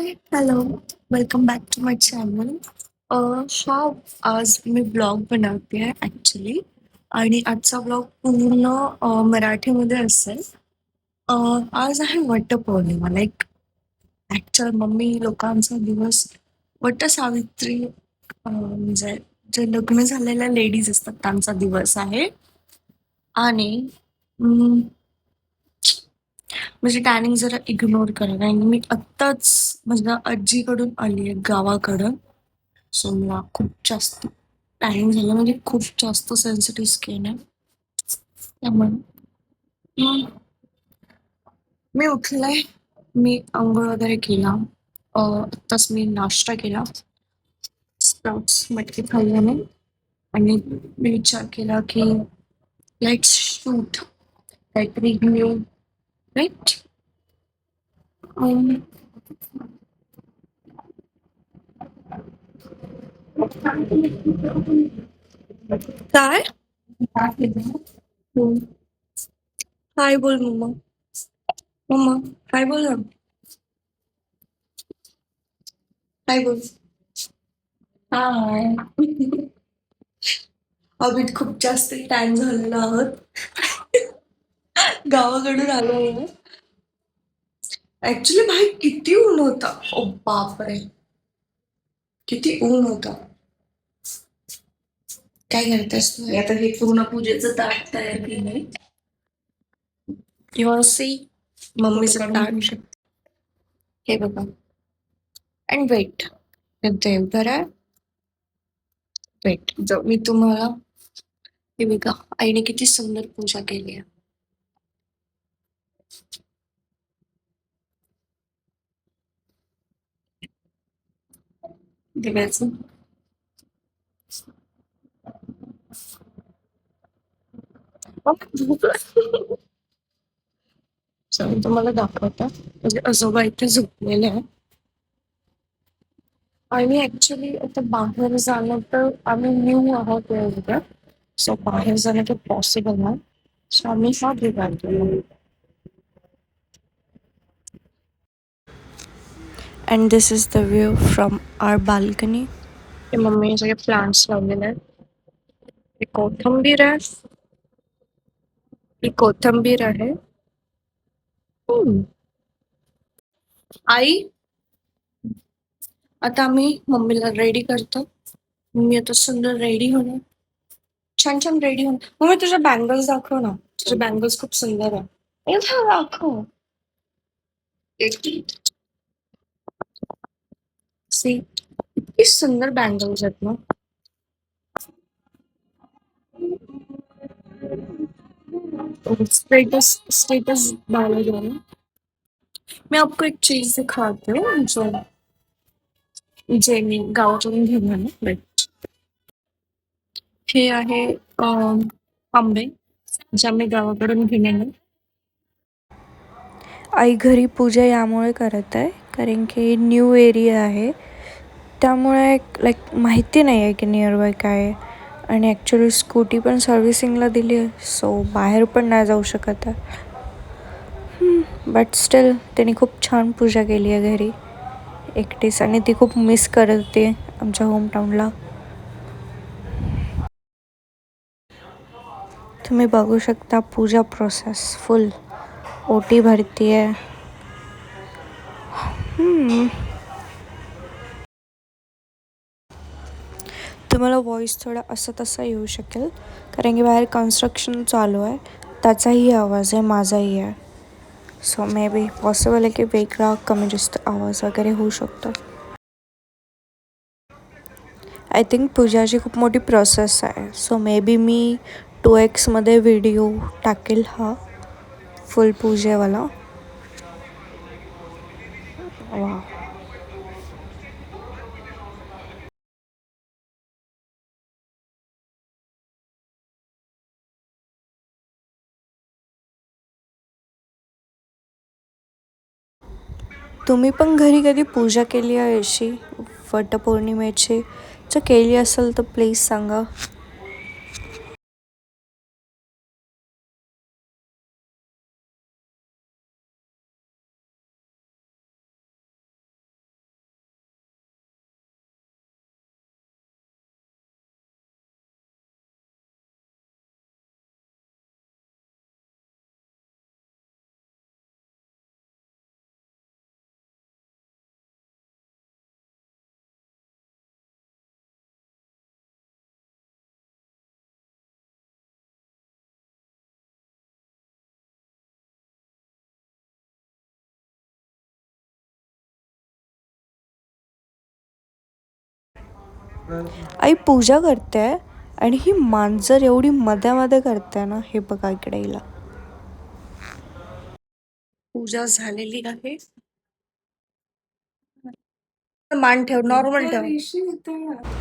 High, hello, welcome back to my channel. हा आज मी blog बनवते आहे ॲक्च्युली आणि आजचा ब्लॉग पूर्ण मराठीमध्ये असेल. अ, आज आहे वटपौर्णिमा लाईक ॲक्च्युअल मम्मी लोकांचा दिवस. वटसावित्री म्हणजे जे लग्न झालेल्या लेडीज असतात त्यांचा दिवस आहे आणि म्हणजे टॅनिंग जरा इग्नोर करा कारण मी आत्ताच माझ्या आजीकडून आली आहे गावाकडं. सो मला खूप जास्त टॅनिंग झालं म्हणजे खूप जास्त सेन्सिटिव्ह स्किन आहे त्यामुळे मग मी उठले, मी अंघोळ वगैरे केला. आत्ताच मी नाश्ता केला, स्प्राउट्स मटकी खाल्ल्याने आणि मी विचार केला की लेट्स शूट काहीतरी न्यू राईट. काय? हम्म. हाय बोल मम्मा. मम्मा हाय बोल ना. हाय बोल. हाय. आम्ही खूप जास्त टॅन झालेलो आहोत. गावाकडून आलो आहे. ऍक्च्युली भाई किती ऊन होता. ओ बापरे, किती ऊन होता. काय करतेस तू? आता हे पूर्ण पूजेचं ताट तयार केलंय. यू सी मम्मीचं ताट हे बघा. अँड वेट, हे देवघर आहे. वेट जो मी तुम्हाला हे बघा, आईने किती सुंदर पूजा केली आहे. दिव्याचं चल तुम्हाला दाखवता. म्हणजे आजोबा इथे झोपलेले आहे आणि ऍक्च्युली आता बाहेर जाणं तर आम्ही न्यू आहोत एवढं, सो बाहेर जाणं काही पॉसिबल नाही. सो आम्ही हा दिवा केला. And this is the view from our balcony. हे मम्मी सगळे प्लांट्स लावलेले आहेत. ही कोथिंबीर आहे. ही कोथिंबीर आहे. हम्म. आई, आता आम्ही मम्मीला रेडी करतो. मम्मी आता सुंदर रेडी होणार, छान छान रेडी होणार. मम्मी तुझ्या बँगल्स दाखव ना, तुझे बँगल्स खूप सुंदर आहे. ए हा दाखव. सी, इतकी सुंदर बँगल्स आहेत ना. स्टेटस स्टेटस डाला जाना. मैं आपको एक चीज दिखाती हूँ जो जे मी गावाकडून घेऊन आले. Wait. हे आहे आंबे जे आम्ही गावाकडून घेऊन आले. आई घरी पूजा यामुळे करत आहे कारण की न्यू एरिया आहे, त्यामुळे लाईक माहिती नाही आहे की नियर बाय काय आहे. आणि ॲक्च्युली स्कूटी पण सर्व्हिसिंगला दिली आहे, सो बाहेर पण नाही जाऊ शकत आहे. बट स्टील त्यांनी खूप छान पूजा केली आहे घरी एकटीच, आणि ती खूप मिस करते आमच्या होमटाऊनला. तुम्ही बघू शकता पूजा प्रोसेस फुल ओटी भरती आहे. तुम्हाला व्हॉइस थोडा असं तसा येऊ शकेल कारण की बाहेर कन्स्ट्रक्शन चालू आहे, त्याचाही आवाज आहे, माझाही आहे. सो मे बी पॉसिबल आहे की वेगळा कमी जास्त आवाज वगैरे होऊ शकतो. आय थिंक पूजाची खूप मोठी प्रोसेस आहे, so may be me 2x video टाकेल हा फुल पूजेवाला. वा, तुम्ही पण घरी कधी पूजा केली आहे अशी वटपौर्णिमेची? जर केली असेल तर प्लीज सांगा. आई पूजा करते आणि ही मांजर एवढी मध्ये मध्ये करते ना. हे बघा इकडे हिला. पूजा झालेली आहे. मान ठेव, नॉर्मल ठेव.